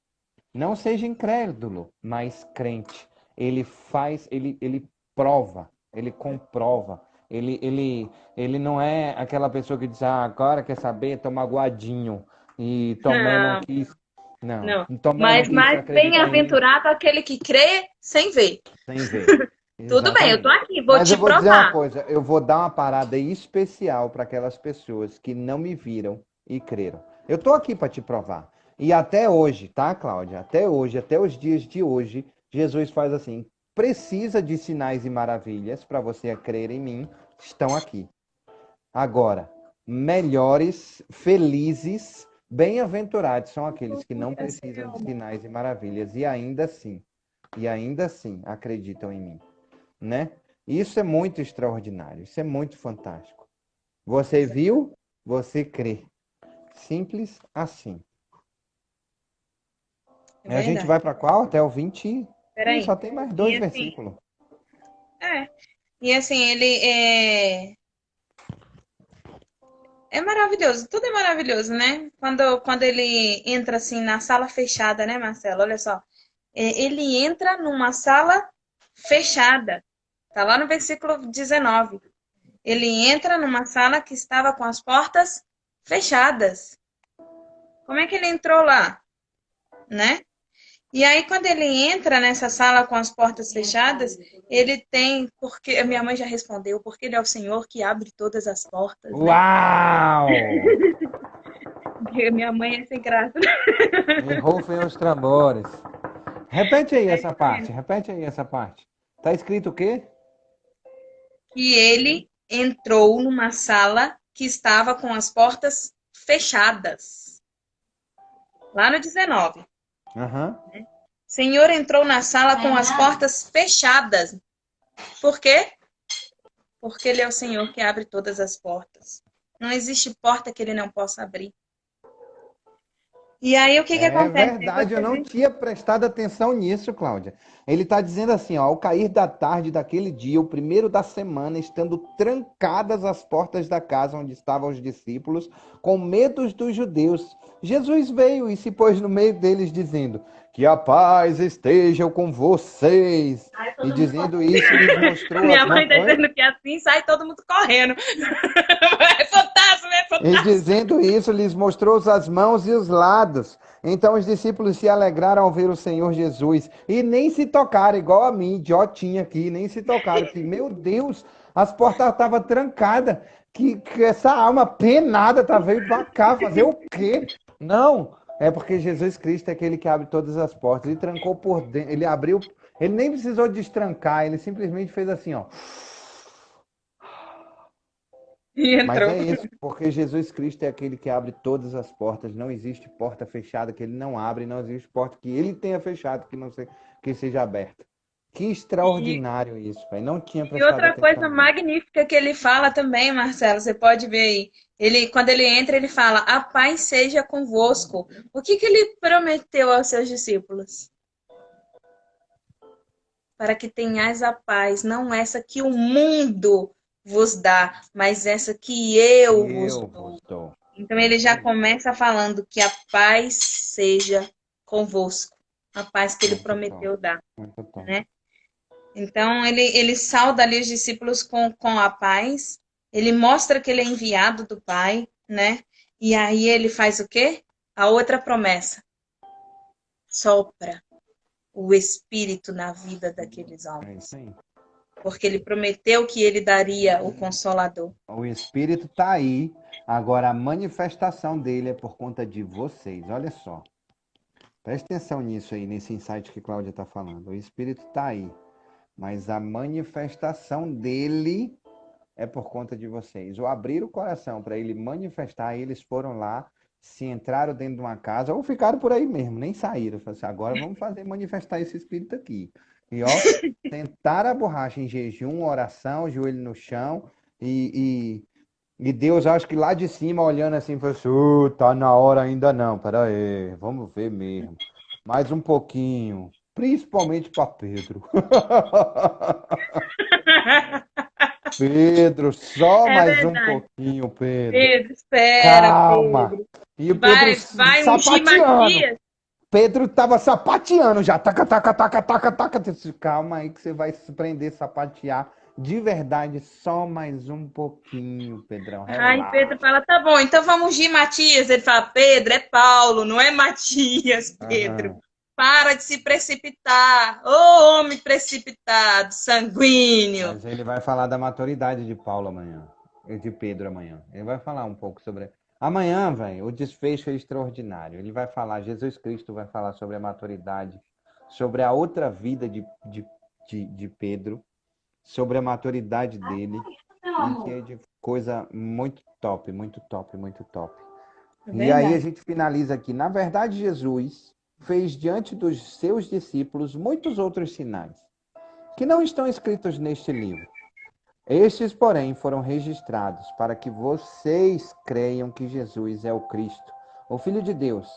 Não seja incrédulo, mas crente. Ele faz, ele prova, ele comprova. Ele não é aquela pessoa que diz, ah, agora quer saber, toma aguadinho. E Tomé não Não, quis. Não, não. Tomé não Mas quis mais acreditar em mim bem-aventurado aquele que crê sem ver. sem ver. Tudo bem, eu tô Exatamente. aqui, vou Mas eu te vou dizer uma provar. coisa, eu vou dar uma parada especial para aquelas pessoas que não me viram e creram. Eu tô aqui para te provar. E até hoje, tá, Cláudia? Até hoje, até os dias de hoje, Jesus faz assim: precisa de sinais e maravilhas para você crer em mim, estão aqui. Agora, melhores, felizes, bem-aventurados são aqueles que não precisam de sinais e maravilhas e ainda assim acreditam em mim, né? Isso é muito extraordinário, isso é muito fantástico. Você viu, você crê. Simples assim. É E a gente verdade. vai para qual? Até o 20. Peraí. Só tem mais E dois assim, versículos. é. E assim, é maravilhoso. Tudo é maravilhoso, né? Quando ele entra assim na sala fechada, né, Marcelo? Olha só. Ele entra numa sala fechada. Tá lá no versículo 19. Ele entra numa sala que estava com as portas fechadas. Como é que ele entrou lá, né? E aí, quando ele entra nessa sala com as portas fechadas, ele tem, porque a minha mãe já respondeu, porque ele é o Senhor que abre todas as portas, né? Uau! Porque minha mãe é sem graça. E rufem os tambores. Repete aí essa parte. Tá escrito o quê? Que ele entrou numa sala que estava com as portas fechadas. Lá no 19. Aham. Senhor entrou na sala com as portas fechadas. Por quê? Porque ele é o Senhor que abre todas as portas. Não existe porta que ele não possa abrir. E aí, o que É acontece? verdade, eu Você não vê? tinha prestado atenção nisso, Cláudia. Ele está dizendo assim, ó, ao cair da tarde daquele dia, o primeiro da semana, estando trancadas as portas da casa onde estavam os discípulos, com medo dos judeus, Jesus veio e se pôs no meio deles, dizendo: que a paz esteja com vocês. E dizendo isso, lhes mostrou as Minha mãos. mãe tá Oi? dizendo que assim sai todo mundo correndo. É fantástico, é E fantástico. dizendo isso, lhes mostrou as mãos e os lados. Então os discípulos se alegraram ao ver o Senhor Jesus. E nem se tocaram, igual a mim, idiotinha aqui, nem se tocaram. Que, meu Deus, as portas estavam trancadas. Que essa alma penada tá veio pra cá fazer o quê? Não, é porque Jesus Cristo é aquele que abre todas as portas. Ele trancou por dentro, ele abriu, ele nem precisou destrancar, ele simplesmente fez assim, ó. E Mas entrou. é isso, porque Jesus Cristo é aquele que abre todas as portas. Não existe porta fechada que ele não abre, não existe porta que ele tenha fechado que não que seja aberta. Que E, extraordinário isso, velho. Não tinha e prestado outra atenção coisa nisso. magnífica que ele fala também, Marcelo, você pode ver aí. Quando ele entra, ele fala: a paz seja convosco. O que que ele prometeu aos seus discípulos? Para que tenhais a paz, não essa que o mundo vos dá, mas essa que eu vos Eu dou. vos dou. Então É ele isso já aí. começa falando que a paz seja convosco, a paz que ele Muito top, prometeu dar, muito top. né? Então ele sauda ali os discípulos com a paz, ele mostra que ele é enviado do Pai, né? E aí ele faz o quê? A outra promessa: sopra o Espírito na vida daqueles É isso homens. aí. Porque ele prometeu que ele daria o Consolador. O Espírito está aí. Agora a manifestação dele é por conta de vocês. Olha só. Preste atenção nisso aí, nesse insight que Cláudia está falando. O Espírito está aí. Mas a manifestação dele é por conta de vocês. O abrir o coração para ele manifestar, eles foram lá, se entraram dentro de uma casa, ou ficaram por aí mesmo, nem saíram. Falaram assim, agora vamos fazer manifestar esse espírito aqui. E ó, sentaram a borracha em jejum, oração, joelho no chão, e Deus, acho que lá de cima, olhando assim, falou assim, tá na hora ainda não, pera aí, vamos ver mesmo. Mais um pouquinho, principalmente para Pedro. Pedro, só É mais um verdade. pouquinho, Pedro. Pedro, espera, Calma. Pedro. E o Pedro Vai ungir sapateando. Matias. Pedro tava sapateando já. Taca, taca, taca, taca, taca. Eu disse, calma aí que você vai se prender, sapatear. De verdade, só mais um pouquinho, Pedrão. Aí Relaxa. Pedro fala, tá bom, então vamos de Matias. Ele fala, Pedro, é Paulo, não é Matias, Pedro. Aham. Para de se precipitar. Ô, homem precipitado, sanguíneo. Mas ele vai falar da maturidade de Paulo amanhã. E de Pedro amanhã. Ele vai falar um pouco sobre. Amanhã, velho, o desfecho é extraordinário. Ele vai falar, Jesus Cristo vai falar sobre a maturidade, sobre a outra vida de Pedro, sobre a maturidade dele. E que é de coisa muito top, muito top, muito top. E aí a gente finaliza aqui. Na verdade, Jesus fez diante dos seus discípulos muitos outros sinais, que não estão escritos neste livro. Estes, porém, foram registrados para que vocês creiam que Jesus é o Cristo, o Filho de Deus,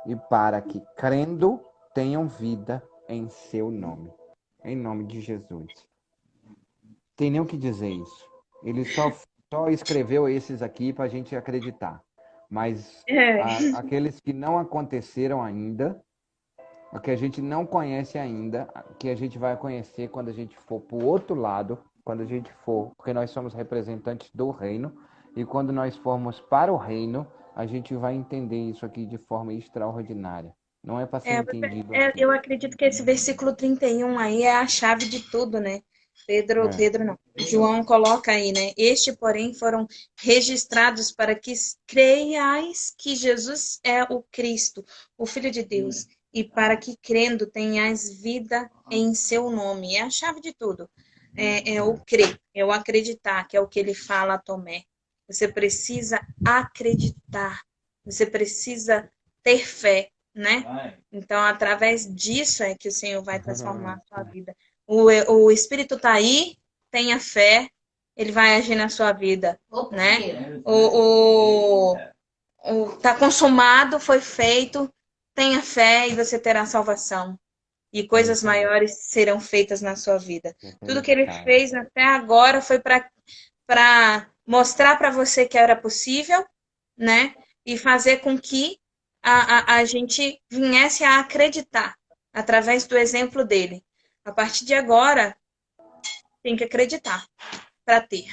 e para que, crendo, tenham vida em seu nome. Em nome de Jesus. Tem nem o que dizer isso. Ele só escreveu esses aqui para a gente acreditar. Mas aqueles que não aconteceram ainda, o que a gente não conhece ainda, que a gente vai conhecer quando a gente for para o outro lado, quando a gente for, porque nós somos representantes do reino, e quando nós formos para o reino, a gente vai entender isso aqui de forma extraordinária. Não é para ser entendido aqui. Eu acredito que esse versículo 31 aí é a chave de tudo, né? Pedro não. João coloca aí, né? Este, porém, foram registrados para que creiais que Jesus é o Cristo, o Filho de Deus, e para que crendo tenhais vida em seu nome. É a chave de tudo. É o crer, é o acreditar, que é o que ele fala a Tomé. Você precisa acreditar, você precisa ter fé, né? Então, através disso é que o Senhor vai transformar a sua vida. O Espírito está aí, tenha fé, ele vai agir na sua vida, né? Tá consumado, foi feito, tenha fé e você terá salvação. E coisas maiores serão feitas na sua vida. Tudo que ele fez até agora foi para mostrar para você que era possível, né? E fazer com que a gente viesse a acreditar através do exemplo dele. A partir de agora, tem que acreditar para ter.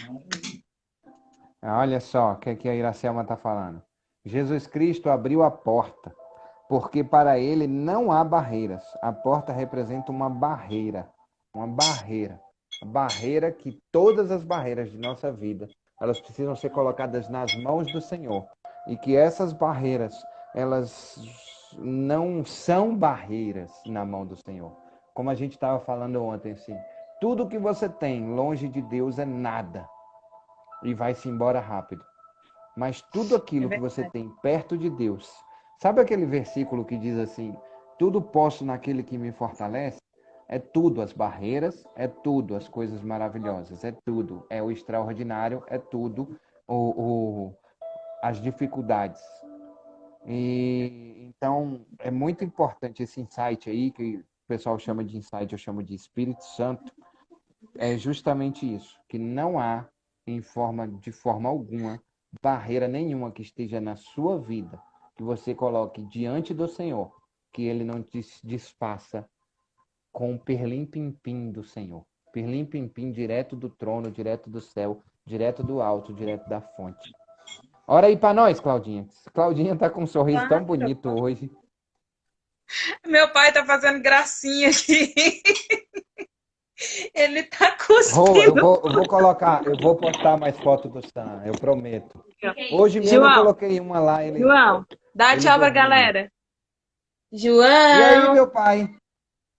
Olha só o que a Iracelma está falando. Jesus Cristo abriu a porta, porque para ele não há barreiras. A porta representa uma barreira. Uma barreira. A barreira que todas as barreiras de nossa vida, elas precisam ser colocadas nas mãos do Senhor. E que essas barreiras, elas não são barreiras na mão do Senhor. Como a gente estava falando ontem, assim, tudo que você tem longe de Deus é nada. E vai-se embora rápido. Mas tudo aquilo que você tem perto de Deus, sabe aquele versículo que diz assim, tudo posso naquele que me fortalece? É tudo as barreiras, é tudo as coisas maravilhosas, é tudo, é o extraordinário, é tudo as dificuldades. E então é muito importante esse insight aí, que o pessoal chama de insight, eu chamo de Espírito Santo, é justamente isso, que não há de forma alguma barreira nenhuma que esteja na sua vida, que você coloque diante do Senhor, que ele não te desfaça com o perlim-pim-pim do Senhor. Perlim-pim-pim direto do trono, direto do céu, direto do alto, direto da fonte. Ora aí para nós, Claudinha. Claudinha tá com um sorriso tão bonito hoje. Meu pai tá fazendo gracinha aqui. Ele tá cuspindo. Eu vou colocar, eu vou postar mais fotos do Sam, eu prometo. Hoje mesmo eu coloquei uma lá. João, dá tchau pra galera. João! E aí, meu pai?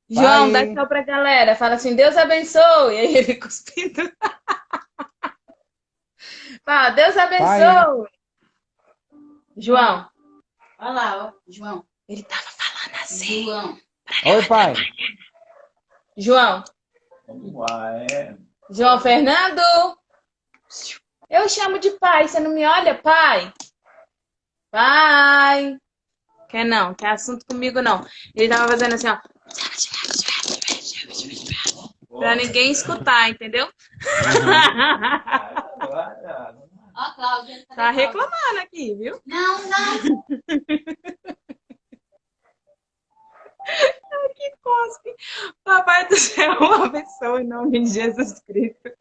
João, dá tchau pra galera. Fala assim, Deus abençoe. E aí ele cuspindo. Fala, Deus abençoe. Pai. João. Olha lá, ó. João. Ele tava falando assim. João. Oi, pai. João. João Fernando. Eu chamo de pai. Você não me olha, pai? Pai. Quer não? Quer assunto comigo, não. Ele tava fazendo assim, ó. Pra ninguém escutar, entendeu? Ó, Cláudia. Tá reclamando aqui, viu? Não. Cospe. Papai do céu, abençoe em nome de Jesus Cristo.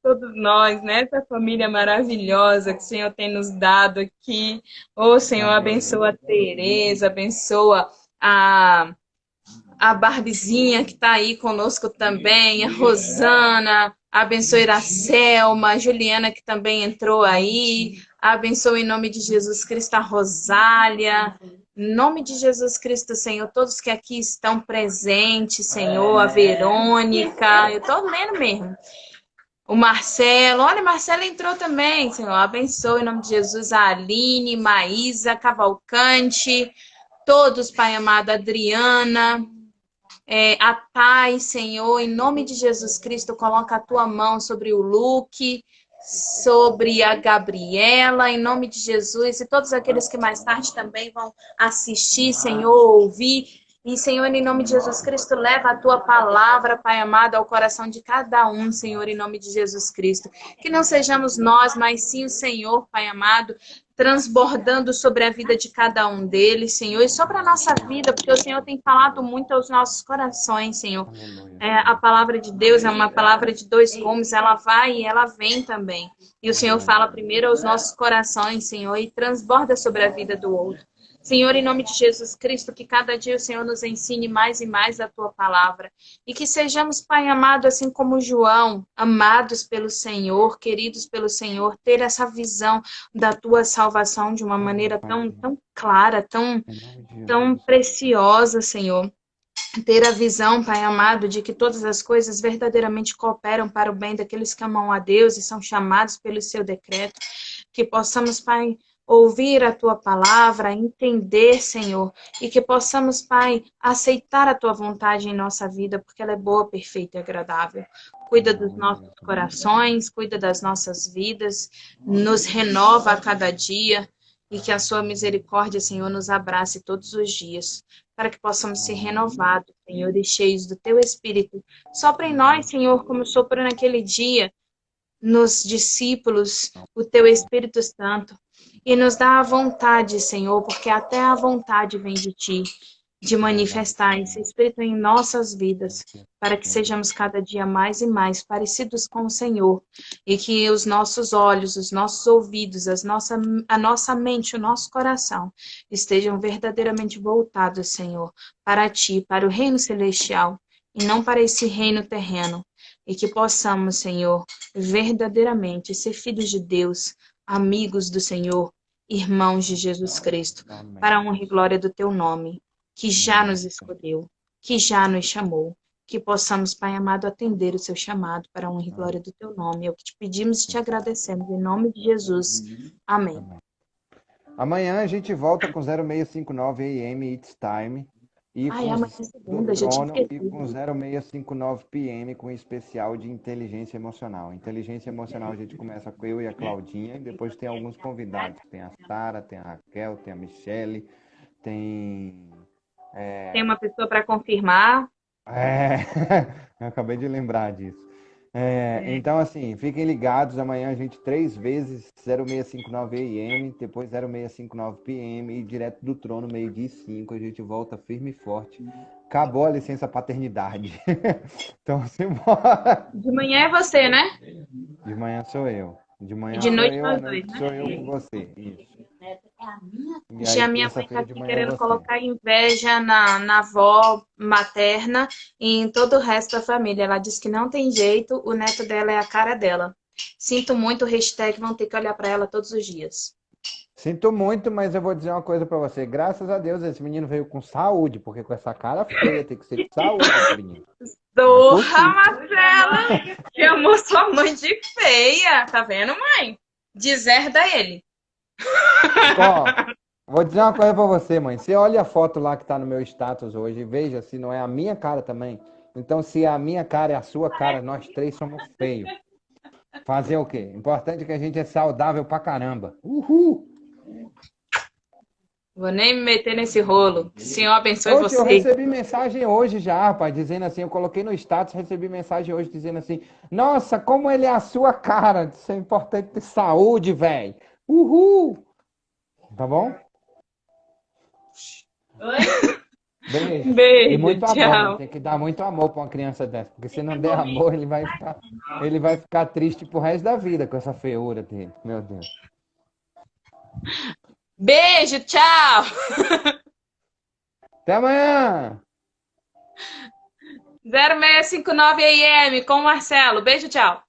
Todos nós, né? Essa família maravilhosa que o Senhor tem nos dado aqui. Ô, Senhor, abençoa a Tereza, abençoa a a Barbizinha que está aí conosco também, a Rosana, abençoe a Selma, a Juliana que também entrou aí, abençoe em nome de Jesus Cristo a Rosália, em nome de Jesus Cristo, Senhor, todos que aqui estão presentes, Senhor, a Verônica, eu estou lendo mesmo. O Marcelo, olha, Marcelo entrou também, Senhor, abençoe em nome de Jesus a Aline, Maísa, Cavalcante, todos, Pai amado, Adriana, a Thay, Senhor, em nome de Jesus Cristo, coloca a tua mão sobre o Luke, sobre a Gabriela, em nome de Jesus, e todos aqueles que mais tarde também vão assistir, Senhor, ouvir. E, Senhor, em nome de Jesus Cristo, leva a tua palavra, Pai amado, ao coração de cada um, Senhor, em nome de Jesus Cristo. Que não sejamos nós, mas sim o Senhor, Pai amado, transbordando sobre a vida de cada um deles, Senhor, e sobre a nossa vida, porque o Senhor tem falado muito aos nossos corações, Senhor. A palavra de Deus é uma palavra de dois gumes, ela vai e ela vem também. E o Senhor fala primeiro aos nossos corações, Senhor, e transborda sobre a vida do outro. Senhor, em nome de Jesus Cristo, que cada dia o Senhor nos ensine mais e mais a tua palavra. E que sejamos, Pai amado, assim como João, amados pelo Senhor, queridos pelo Senhor, ter essa visão da tua salvação de uma maneira tão clara, tão preciosa, Senhor. Ter a visão, Pai amado, de que todas as coisas verdadeiramente cooperam para o bem daqueles que amam a Deus e são chamados pelo seu decreto. Que possamos, Pai, ouvir a tua palavra, entender, Senhor, e que possamos, Pai, aceitar a tua vontade em nossa vida, porque ela é boa, perfeita e agradável. Cuida dos nossos corações, cuida das nossas vidas, nos renova a cada dia, e que a sua misericórdia, Senhor, nos abrace todos os dias, para que possamos ser renovados, Senhor, e cheios do teu Espírito. Sopra em nós, Senhor, como soprou naquele dia, nos discípulos, o teu Espírito Santo, e nos dá a vontade, Senhor, porque até a vontade vem de ti, de manifestar esse Espírito em nossas vidas, para que sejamos cada dia mais e mais parecidos com o Senhor, e que os nossos olhos, os nossos ouvidos, a nossa mente, o nosso coração estejam verdadeiramente voltados, Senhor, para ti, para o reino celestial, e não para esse reino terreno, e que possamos, Senhor, verdadeiramente ser filhos de Deus, amigos do Senhor, irmãos de Jesus Cristo, para a honra e glória do teu nome, que já nos escolheu, que já nos chamou, que possamos, Pai amado, atender o seu chamado para a honra e glória do teu nome. É o que te pedimos e te agradecemos, em nome de Jesus. Amém. Amanhã a gente volta com 0659 AM It's Time. E Ai, amanhã é segunda, já tinha e esquecido. com 0659 PM com especial de inteligência emocional. Inteligência emocional a gente começa com eu e a Claudinha, e depois tem alguns convidados. Tem a Sara, tem a Raquel, tem a Michele, tem... Tem uma pessoa para confirmar. Eu acabei de lembrar disso. Então, assim, fiquem ligados. Amanhã a gente 3 vezes 0659 AM, depois 0659 PM e direto do trono, 12h05. A gente volta firme e forte. Acabou a licença paternidade. Então, simbora. De manhã é você, né? De manhã sou eu. De manhã E de sou noite eu, nós à noite dois, né? sou eu com você. Isso. E Tinha a aí, minha mãe terça-feira de aqui manhã é querendo você. colocar inveja na avó materna e em todo o resto da família. Ela disse que não tem jeito, o neto dela é a cara dela. Sinto muito, hashtag vão ter que olhar para ela todos os dias. Sinto muito, mas eu vou dizer uma coisa pra você. Graças a Deus esse menino veio com saúde, porque com essa cara feia tem que ser de saúde esse menino. Zorra, Marcela! Chamou sua mãe de feia. Tá vendo, mãe? Deserda ele. Ó, vou dizer uma coisa pra você, mãe. Você olha a foto lá que tá no meu status hoje e veja se não é a minha cara também. Então, se a minha cara é a sua cara, nós três somos feios. Fazer o quê? Importante é que a gente é saudável pra caramba. Uhul! Vou nem me meter nesse rolo. Que o Senhor abençoe Hoje eu você. recebi mensagem hoje já, rapaz, dizendo assim, eu coloquei no status, recebi mensagem hoje dizendo assim, nossa, como ele é a sua cara, isso é importante ter saúde, velho. Uhul! Tá bom? Oi? Beijo. E Beijo, muito amor, né? tchau. Tem que dar muito amor pra uma criança dessa. Porque se não der amor, ele vai ficar triste pro resto da vida com essa feiura dele. Meu Deus. Beijo, tchau. Até amanhã! 0659 AM com o Marcelo. Beijo, tchau.